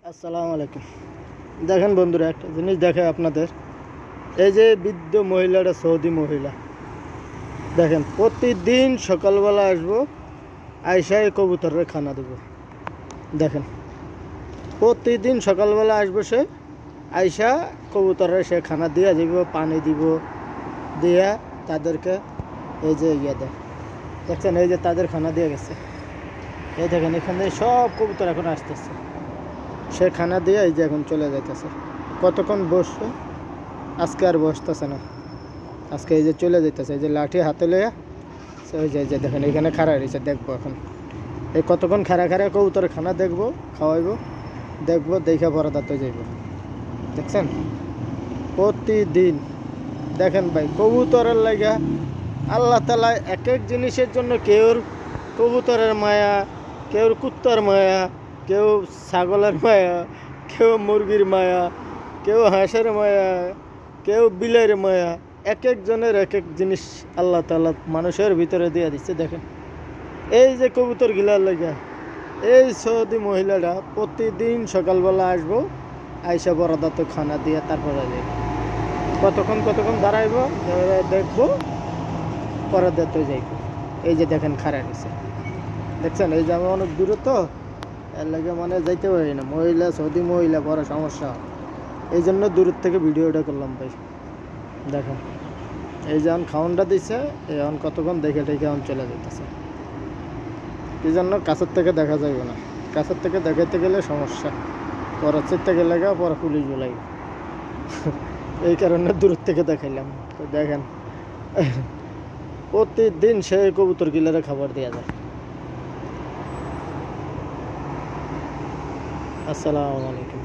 আসসালামু আলাইকুম। দেখেন বন্ধুরা, একটা জিনিস দেখে আপনাদের, এই যে বৃদ্ধ মহিলাটা, সৌদি মহিলা, দেখেন প্রতিদিন সকালবেলা আসবো, আইসা এই কবুতরের খানা দেব। দেখেন প্রতিদিন সকালবেলা আসবো, সে আইসা কবুতরের সে খানা দিয়া দিব, পানি দিব, দিয়া তাদেরকে এই যে দেয়। দেখছেন এই যে তাদের খানা দিয়ে গেছে, এই দেখেন এখানে সব কবুতর এখন আসতেছে, সে খানা দিয়ে এই যে এখন চলে যাইতেছে। কতক্ষণ বসবে, আজকে আর বসতেছে না, আজকে এই যে চলে যাইতেছে, এই যে লাঠি হাতে লইয়া ওই যে দেখেন এখানে খাড়া রয়েছে। দেখবো এখন এই কতক্ষণ খাড়া কবুতরের খানা দেখবো, খাওয়াইবো, দেখবো, দেখে বরাদাতে যাইব। দেখছেন প্রতিদিন। দেখেন ভাই, কবুতরের লাগা আল্লাহ তাআলা এক এক জিনিসের জন্য, কেউর কবুতরের মায়া, কেউর কুত্তার মায়া, কেউ ছাগলের মায়া, কেউ মুরগির মায়া, কেউ হাঁসের মায়া, কেউ বিলের মায়া, এক একজনের এক এক জিনিস আল্লাহ তাআলা মানুষের ভিতরে দিয়ে দিচ্ছে। দেখেন এই যে কবুতর গিলার লাগা এই সৌদি মহিলাটা প্রতিদিন সকালবেলা আসবো, আইসা বরাদাতে খানা দিয়ে তারপরে যাই। কতক্ষণ দাঁড়াইবো, দেখবো, পরে দিতে যাইব। এই যে দেখেন খাড়া নিছে, দেখছেন এই যে আমি অনেক দূরে, তো এর লাগে মানে যাইতে পারি না। মহিলা, সৌদি মহিলা, বড় সমস্যা, এই জন্য দূরের থেকে ভিডিওটা করলাম ভাই। দেখেন এই যে এখন খাওয়ানটা দিছে, এখন কতক্ষণ দেখে এখন চলে যেতেছে। এই জন্য কাছের থেকে দেখা যাবে না, কাছের থেকে দেখাইতে গেলে সমস্যা, পরে চেতে গেলে পরে পুলিশ বলাই, এই কারণে দূরের থেকে দেখাইলাম। তো দেখেন প্রতিদিন সে কবুতর গিলারে খাবার দেওয়া যায়। আসসালামু আলাইকুম।